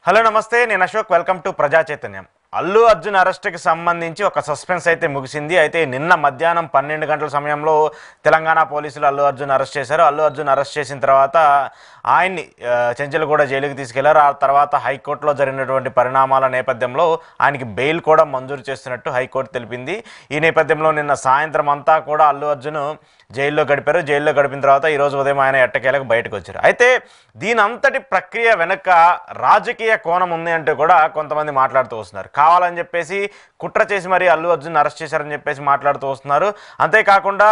Hello నమస్తే, నేను Ashok. Welcome to ప్రజా చైతన్యం. అల్లు అర్జున్ అరెస్ట్కి సంబంధించి ఒక సస్పెన్స్ అయితే ముగిసింది. అయితే నిన్న మధ్యాహ్నం 12 గంటల సమయంలో తెలంగాణ పోలీసులు అల్లు అర్జున్ అరెస్ట్ చేశారు. అల్లు అర్జున్ అరెస్ట్ చేసిన తర్వాత ఆయన్ని చెంచల్గూడ జైలుకి తీసుకెళ్లారు. ఆ తర్వాత హైకోర్టులో జరిగినటువంటి పరిణామాల నేపథ్యంలో ఆయనకి బెయిల్ కూడా మంజూరు చేస్తున్నట్టు హైకోర్టు తెలిపింది. ఈ నేపథ్యంలో నిన్న సాయంత్రం అంతా కూడా అల్లు అర్జున్ జైల్లో గడిపారు. జైల్లో గడిపిన తర్వాత ఈరోజు ఉదయం ఆయన ఎట్టకేలకు బయటకు వచ్చారు. అయితే దీని అంతటి ప్రక్రియ వెనుక రాజకీయ కోణం ఉంది అంటూ కూడా కొంతమంది మాట్లాడుతూ వస్తున్నారు. కావాలని చెప్పేసి కుట్ర చేసి మరి అల్లు అర్జున్ అరెస్ట్ చేశారని చెప్పేసి మాట్లాడుతూ వస్తున్నారు. అంతేకాకుండా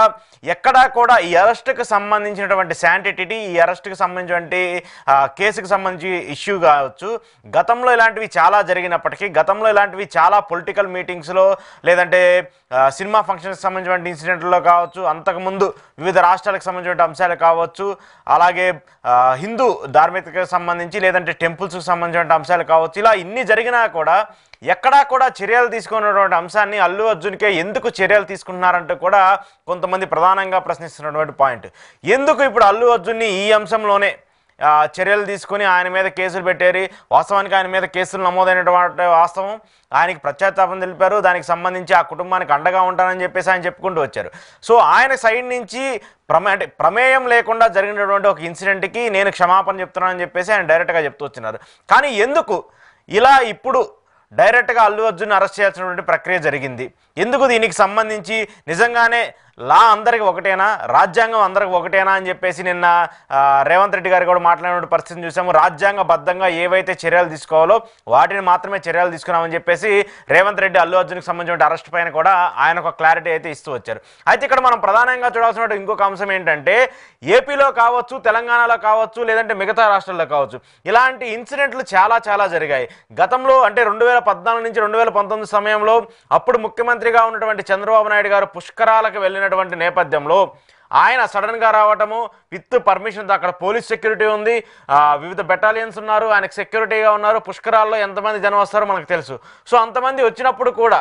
ఎక్కడా కూడా ఈ అరెస్ట్కి సంబంధించినటువంటి శాంటిటీ, ఈ అరెస్ట్కి సంబంధించినటువంటి కేసుకు సంబంధించి ఇష్యూ కావచ్చు, గతంలో ఇలాంటివి చాలా జరిగినప్పటికీ, గతంలో ఇలాంటివి చాలా పొలిటికల్ మీటింగ్స్లో లేదంటే సినిమా ఫంక్షన్స్కి సంబంధించిన ఇన్సిడెంట్లో కావచ్చు, అంతకుముందు వివిధ రాష్ట్రాలకు సంబంధించిన అంశాలు కావచ్చు, అలాగే హిందూ ధార్మికతకు సంబంధించి లేదంటే టెంపుల్స్కి సంబంధించిన అంశాలు కావచ్చు, ఇలా ఇన్ని జరిగినా కూడా ఎక్కడా కూడా చర్యలు తీసుకున్నటువంటి అంశాన్ని అల్లు అర్జున్కే ఎందుకు చర్యలు తీసుకుంటున్నారంటూ కూడా కొంతమంది ప్రధానంగా ప్రశ్నిస్తున్నటువంటి పాయింట్. ఎందుకు ఇప్పుడు అల్లు అర్జున్ని ఈ అంశంలోనే చర్యలు తీసుకుని ఆయన మీద కేసులు పెట్టారు? వాస్తవానికి ఆయన మీద కేసులు నమోదైనటువంటి వాస్తవం, ఆయనకి ప్రత్యాతాపం తెలిపారు. దానికి సంబంధించి ఆ కుటుంబానికి అండగా ఉంటానని చెప్పేసి ఆయన చెప్పుకుంటూ వచ్చారు. సో ఆయన సైడ్ నుంచి ప్రమేయం లేకుండా జరిగినటువంటి ఒక ఇన్సిడెంట్కి నేను క్షమాపణ చెప్తున్నానని చెప్పేసి ఆయన డైరెక్ట్గా చెప్తూ వచ్చినారు. కానీ ఎందుకు ఇలా ఇప్పుడు డైరెక్ట్గా అల్లు అర్జున్ అరెస్ట్ చేయాల్సినటువంటి ప్రక్రియ జరిగింది? ఎందుకు దీనికి సంబంధించి నిజంగానే లా అందరికి ఒకటేనా, రాజ్యాంగం అందరికి ఒకటేనా అని చెప్పేసి నిన్న రేవంత్ రెడ్డి గారు కూడా మాట్లాడిన పరిస్థితిని చూసాము. రాజ్యాంగబద్ధంగా ఏవైతే చర్యలు తీసుకోవాలో వాటిని మాత్రమే చర్యలు తీసుకున్నామని చెప్పేసి రేవంత్ రెడ్డి అల్లు అర్జున్కి సంబంధించిన అరెస్ట్ పైన కూడా ఆయన ఒక క్లారిటీ అయితే ఇస్తూ వచ్చారు. అయితే ఇక్కడ మనం ప్రధానంగా చూడాల్సిన ఇంకొక అంశం ఏంటంటే, ఏపీలో కావచ్చు, తెలంగాణలో కావచ్చు, లేదంటే మిగతా రాష్ట్రాల్లో కావచ్చు, ఇలాంటి ఇన్సిడెంట్లు చాలా చాలా జరిగాయి. గతంలో అంటే 2014 నుంచి 2019 సమయంలో అప్పుడు ముఖ్యమంత్రిగా ఉన్నటువంటి చంద్రబాబు నాయుడు గారు పుష్కరాలకు వెళ్ళినటువంటి నేపథ్యంలో ఆయన సడన్గా రావటము, విత్ పర్మిషన్, అక్కడ పోలీస్ సెక్యూరిటీ ఉంది, వివిధ బెటాలియన్స్ ఉన్నారు, ఆయనకు సెక్యూరిటీగా ఉన్నారు. పుష్కరాల్లో ఎంతమంది జనం వస్తారో మనకు తెలుసు. సో అంతమంది వచ్చినప్పుడు కూడా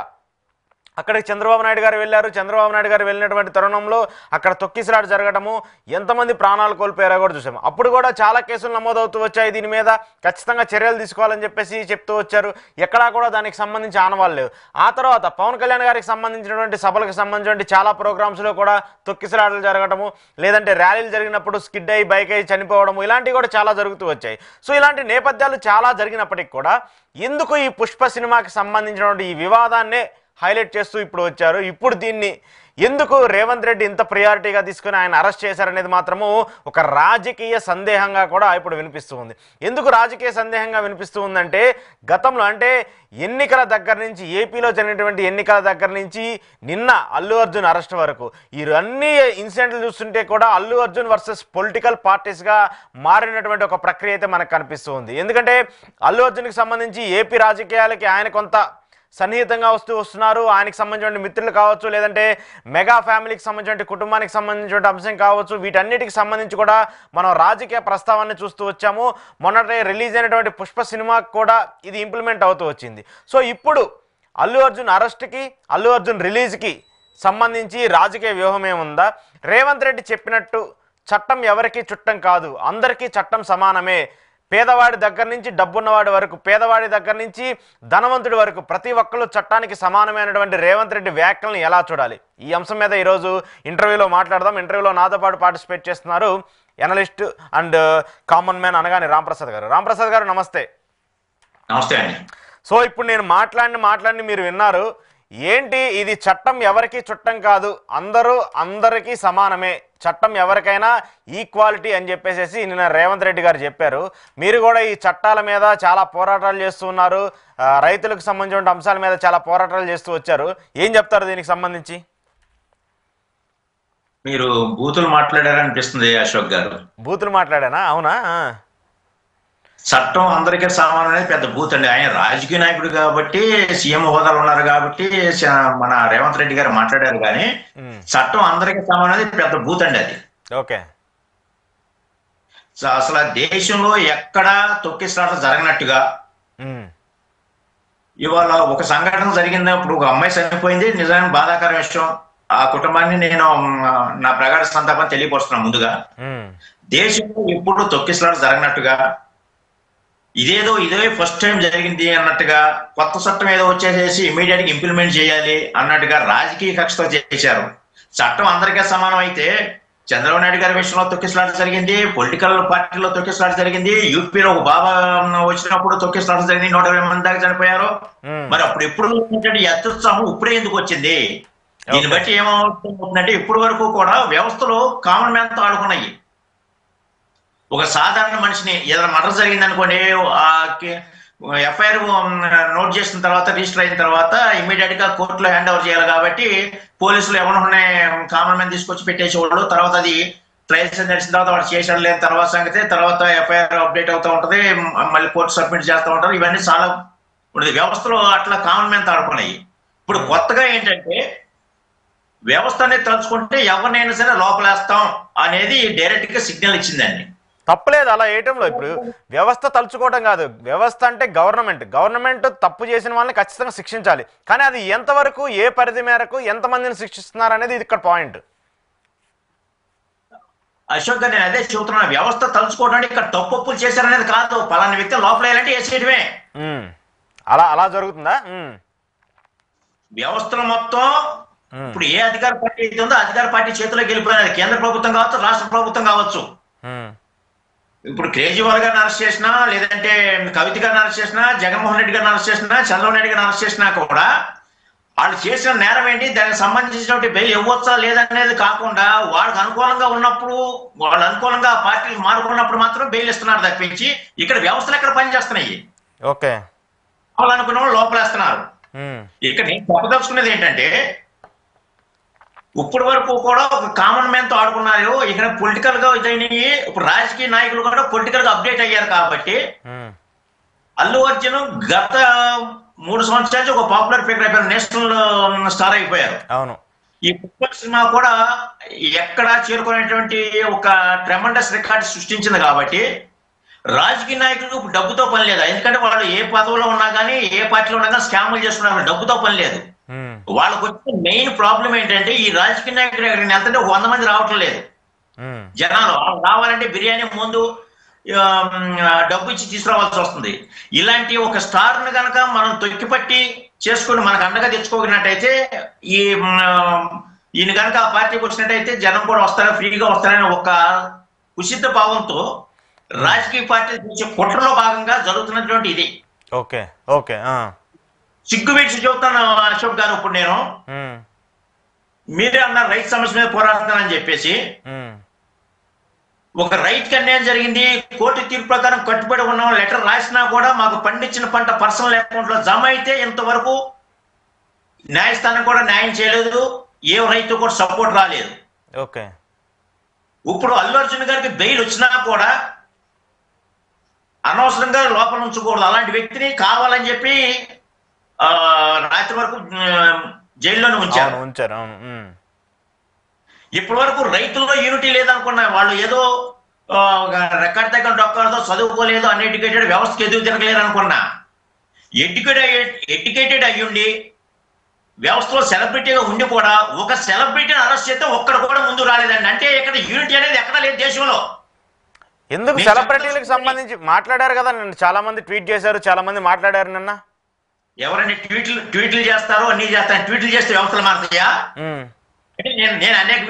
అక్కడికి చంద్రబాబు నాయుడు గారు వెళ్ళారు. చంద్రబాబు నాయుడు గారు వెళ్ళినటువంటి తరుణంలో అక్కడ తొక్కిసలాట జరగడము, ఎంతమంది ప్రాణాలు కోల్పోయారో కూడా చూసాము. అప్పుడు కూడా చాలా కేసులు నమోదవుతూ వచ్చాయి. దీని మీద ఖచ్చితంగా చర్యలు తీసుకోవాలని చెప్పేసి చెప్తూ వచ్చారు. ఎక్కడా కూడా దానికి సంబంధించి ఆనవాళ్ళు లేవు. ఆ తర్వాత పవన్ కళ్యాణ్ గారికి సంబంధించినటువంటి సభలకు సంబంధించినటువంటి చాలా ప్రోగ్రామ్స్లో కూడా తొక్కిసలాటలు జరగడము, లేదంటే ర్యాలీలు జరిగినప్పుడు స్కిడ్ అయ్యి బైక్ అయ్యి చనిపోవడము, ఇలాంటివి కూడా చాలా జరుగుతూ వచ్చాయి. సో ఇలాంటి నేపథ్యాలు చాలా జరిగినప్పటికీ కూడా ఎందుకు ఈ పుష్ప సినిమాకి సంబంధించినటువంటి ఈ వివాదాన్నే హైలైట్ చేస్తూ ఇప్పుడు వచ్చారు? ఇప్పుడు దీన్ని ఎందుకు రేవంత్ రెడ్డి ఇంత ప్రియారిటీగా తీసుకుని ఆయన అరెస్ట్ చేశారనేది మాత్రము ఒక రాజకీయ సందేహంగా కూడా ఇప్పుడు వినిపిస్తూ ఉంది. ఎందుకు రాజకీయ సందేహంగా వినిపిస్తూ ఉందంటే, గతంలో అంటే ఎన్నికల దగ్గర నుంచి, ఏపీలో జరిగినటువంటి ఎన్నికల దగ్గర నుంచి నిన్న అల్లు అర్జున్ అరెస్ట్ వరకు ఈ అన్ని ఇన్సిడెంట్లు చూస్తుంటే కూడా అల్లు అర్జున్ వర్సెస్ పొలిటికల్ పార్టీస్గా మారినటువంటి ఒక ప్రక్రియ అయితే మనకు కనిపిస్తూ ఉంది. ఎందుకంటే అల్లు అర్జున్కి సంబంధించి ఏపీ రాజకీయాలకి ఆయన కొంత సన్నిహితంగా వస్తున్నారు. ఆయనకి సంబంధించిన మిత్రులు కావచ్చు, లేదంటే మెగా ఫ్యామిలీకి సంబంధించిన కుటుంబానికి సంబంధించిన అంశం కావచ్చు, వీటన్నిటికి సంబంధించి కూడా మనం రాజకీయ ప్రస్తావాన్ని చూస్తూ వచ్చాము. మొన్నటి రిలీజ్ అయినటువంటి పుష్ప సినిమాకి కూడా ఇది ఇంప్లిమెంట్ అవుతూ వచ్చింది. సో ఇప్పుడు అల్లు అర్జున్ అరెస్ట్కి, అల్లు అర్జున్ రిలీజ్కి సంబంధించి రాజకీయ వ్యూహం ఏముందా? రేవంత్ రెడ్డి చెప్పినట్టు చట్టం ఎవరికి చుట్టం కాదు, అందరికీ చట్టం సమానమే, పేదవాడి దగ్గర నుంచి డబ్బున్నవాడి వరకు, పేదవాడి దగ్గర నుంచి ధనవంతుడి వరకు ప్రతి ఒక్కరు చట్టానికి సమానమైనటువంటి రేవంత్ రెడ్డి వ్యాఖ్యలను ఎలా చూడాలి? ఈ అంశం మీద ఈరోజు ఇంటర్వ్యూలో మాట్లాడదాం. ఇంటర్వ్యూలో నాతో పాటు పార్టిసిపేట్ చేస్తున్నారు ఎనలిస్ట్ అండ్ కామన్ మ్యాన్ అనగానే రాంప్రసాద్ గారు. రాంప్రసాద్ గారు నమస్తే. నమస్తే అండి. సో ఇప్పుడు నేను మాట్లాడి మీరు విన్నారు. ఏంటి ఇది? చట్టం ఎవరికి చుట్టం కాదు, అందరికీ సమానమే, చట్టం ఎవరికైనా ఈక్వాలిటీ అని చెప్పేసి నిన్న రేవంత్ రెడ్డి గారు చెప్పారు. మీరు కూడా ఈ చట్టాల మీద చాలా పోరాటాలు చేస్తూ ఉన్నారు, రైతులకు సంబంధించిన అంశాల మీద చాలా పోరాటాలు చేస్తూ వచ్చారు. ఏం చెప్తారు దీనికి సంబంధించి? మీరు బూతులు మాట్లాడారనిపిస్తుంది అశోక్ గారు. బూతులు మాట్లాడానా? అవునా? చట్టం అందరికీ సమానం అనేది పెద్ద బూత్ అండి. ఆయన రాజకీయ నాయకుడు కాబట్టి, సీఎం హోదాలు ఉన్నారు కాబట్టి మన రేవంత్ రెడ్డి గారు మాట్లాడారు. కానీ చట్టం అందరికీ సమానం అనేది పెద్ద బూత్ అండి అది. ఓకే. అసలు దేశంలో ఎక్కడా తొక్కిసలాట జరగనట్టుగా ఇవాళ ఒక సంఘటన జరిగింది. ఇప్పుడు ఒక అమ్మాయి చనిపోయింది, నిజానికి బాధాకర విషయం. ఆ కుటుంబాన్ని నేను నా ప్రగాఢ సంతాపం తెలియపరుస్తున్నాను. ముందుగా దేశంలో ఎప్పుడు తొక్కిసలాట జరగనట్టుగా ఇదే ఫస్ట్ టైం జరిగింది అన్నట్టుగా కొత్త చట్టం ఏదో వచ్చేసేసి ఇమీడియట్ గా ఇంప్లిమెంట్ చేయాలి అన్నట్టుగా రాజకీయ కక్షతో చేశారు. చట్టం అందరికీ సమానం అయితే చంద్రబాబు నాయుడు గారి విషయంలో తొక్కిసలాట జరిగింది, పొలిటికల్ పార్టీలో తొక్కిసలాట జరిగింది, యూపీలో ఒక బాబా వచ్చినప్పుడు తొక్కిసలాట జరిగింది, 120 మంది దాకా చనిపోయారు. మరి అప్పుడు ఎప్పుడు ఈ అత్యుత్సాహం ఇప్పుడే ఎందుకు వచ్చింది? దీన్ని బట్టి ఏమవుతుందంటే ఇప్పటి వరకు కూడా వ్యవస్థలో కామన్ మ్యాన్ తో ఆడుకున్నాయి. ఒక సాధారణ మనిషిని ఏదైనా మర్డర్ జరిగింది అనుకోండి, ఎఫ్ఐఆర్ నోట్ చేసిన తర్వాత రిజిస్టర్ అయిన తర్వాత ఇమీడియట్ గా కోర్టులో హ్యాండ్ ఓవర్ చేయాలి కాబట్టి పోలీసులు ఎవరినే కామన్ మ్యాన్ తీసుకొచ్చి పెట్టేసేవాళ్ళు. తర్వాత అది ట్రయల్స్ నడిచిన తర్వాత వాడు చేసాడు లేని తర్వాత సంగతి, తర్వాత ఎఫ్ఐఆర్ అప్డేట్ అవుతూ ఉంటది, మళ్ళీ కోర్టు సబ్మిట్ చేస్తూ ఉంటారు. ఇవన్నీ చాలా ఉండేది వ్యవస్థలో, అట్లా కామన్ మ్యాన్ ఆడుకున్నాయి. ఇప్పుడు కొత్తగా ఏంటంటే వ్యవస్థ అనేది తలుచుకుంటే ఎవరినైనా సరే లోపలేస్తాం అనేది డైరెక్ట్ గా సిగ్నల్ ఇచ్చిందండి. తప్పలేదు అలా వేయటంలో. ఇప్పుడు వ్యవస్థ తలుచుకోవడం కాదు, వ్యవస్థ అంటే గవర్నమెంట్ తప్పు చేసిన వాళ్ళని ఖచ్చితంగా శిక్షించాలి. కానీ అది ఎంతవరకు, ఏ పరిధి మేరకు, ఎంతమందిని శిక్షిస్తున్నారు అనేది ఇది ఇక్కడ పాయింట్. అశోక్ గారు నేను అదే చెబుతున్నాను, వ్యవస్థ తలుచుకోవడానికి ఇక్కడ తప్పులు చేశారనేది కాదు, పలానా వ్యక్తి లోపల వేయాలంటే వేసేయడమే. అలా జరుగుతుందా? వ్యవస్థలో మొత్తం ఇప్పుడు ఏ అధికార పార్టీ అయితే ఉందో అధికార పార్టీ చేతిలోకి వెళ్ళిపోయినది, కేంద్ర ప్రభుత్వం కావచ్చు, రాష్ట్ర ప్రభుత్వం కావచ్చు. ఇప్పుడు కేజ్రీవాల్ గారిని అరెస్ట్ చేసినా, లేదంటే కవిత గారిని అరెస్ట్ చేసినా, జగన్మోహన్ రెడ్డి గారిని అరెస్ట్ చేసినా, చంద్రబాబు నాయుడు గారిని అరెస్ట్ చేసినా కూడా వాళ్ళు చేసిన నేరం ఏంటి, దానికి సంబంధించినటువంటి బెయిల్ ఇవ్వచ్చా లేదనేది కాకుండా వాళ్ళకి అనుకూలంగా ఉన్నప్పుడు, వాళ్ళు అనుకూలంగా పార్టీలు మారుకున్నప్పుడు మాత్రం బెయిల్ ఇస్తున్నారు తప్పించి ఇక్కడ వ్యవస్థలు ఎక్కడ పనిచేస్తున్నాయి. ఓకే, వాళ్ళు అనుకున్న వాళ్ళు లోపలేస్తున్నారు. ఇక్కడ నేను చెప్పదలుచుకునేది ఏంటంటే ఇప్పటి వరకు కూడా ఒక కామన్ మ్యాన్ తో ఆడుకున్నారు. ఇక్కడ పొలిటికల్ గా ఇదైనవి, ఇప్పుడు రాజకీయ నాయకులు కూడా పొలిటికల్ గా అప్డేట్ అయ్యారు కాబట్టి అల్లు అర్జున్ గత 3 సంవత్సరాల నుంచి ఒక పాపులర్ ఫిగర్ అయిపోయారు, నేషనల్ స్టార్ అయిపోయారు. అవును, ఈ పుష్ప సినిమా కూడా ఎక్కడా చేరుకునేటువంటి ఒక ట్రెమండస్ రికార్డు సృష్టించింది కాబట్టి రాజకీయ నాయకులకు డబ్బుతో పని లేదు. ఎందుకంటే వాళ్ళు ఏ పదవిలో ఉన్నా కానీ, ఏ పార్టీలో ఉన్నా కానీ స్కాములు చేస్తున్నారు, డబ్బుతో పని లేదు. వాళ్ళకు వచ్చిన మెయిన్ ప్రాబ్లం ఏంటంటే ఈ రాజకీయ నాయకుడు ఎక్కడికి వెళ్తుంటే 100 మంది రావటం లేదు. జనాలు రావాలంటే బిర్యానీ ముందు డబ్బు ఇచ్చి తీసుకురావాల్సి వస్తుంది. ఇలాంటి ఒక స్టార్ ను కనుక మనం తొక్కిపట్టి చేసుకుని మనకు అండగా తెచ్చుకోగినట్టయితే ఈయన కనుక ఆ పార్టీకి వచ్చినట్టయితే జనం కూడా వస్తారా, ఫ్రీగా వస్తారని ఒక కుసిద్ధ భావంతో రాజకీయ పార్టీలు కుట్రలో భాగంగా జరుగుతున్నటువంటి ఇది. ఓకే ఓకే, సిగ్గు వీడ్చి చెబుతాను అశోక్ గారు. ఇప్పుడు నేను మీరే అన్నారు రైతు సమస్య మీద పోరాడుతానని చెప్పేసి, ఒక రైతు కి అన్యాయం జరిగింది, కోర్టు తీర్పు ప్రకారం కట్టుబడి ఉన్నాం, లెటర్ రాసినా కూడా మాకు పండించిన పంట పర్సనల్ అకౌంట్ లో జమ అయితే ఇంతవరకు న్యాయస్థానం కూడా న్యాయం చేయలేదు, ఏ రైతు కూడా సపోర్ట్ రాలేదు. ఓకే, ఇప్పుడు అల్లు అర్జున్ గారికి బెయిల్ వచ్చినా కూడా అనవసరంగా లోపల ఉంచకూడదు. అలాంటి వ్యక్తిని కావాలని చెప్పి రాత్రి వరకు జైల్లోనే ఉంచారు. ఇప్పటి వరకు రైతుల్లో యూనిటీ లేదనుకున్నా, వాళ్ళు ఏదో రెక్కడి దగ్గర డొక్కలతో చదువుకోలేదు, అన్ఎడ్యుకేటెడ్, వ్యవస్థకి ఎదుగు తిరగలేదు అనుకున్నా, ఎడ్యుకేటెడ్ అయ్యుండి వ్యవస్థలో సెలబ్రిటీగా ఉండి కూడా ఒక సెలబ్రిటీని అరెస్ట్ చేస్తే ఒక్కడ కూడా ముందు రాలేదండి. అంటే ఇక్కడ యూనిటీ అనేది ఎక్కడ లేదు దేశంలో. ఎందుకు? సెలబ్రిటీలకు సంబంధించి మాట్లాడారు కదా, చాలా మంది ట్వీట్ చేశారు, చాలా మంది మాట్లాడారు నిన్న. ఎవరైనా ట్వీట్లు చేస్తారు, అన్ని చేస్తారు. ట్వీట్లు చేస్తే వ్యవస్థలు మారుతాయా? అంటే నేను అనేక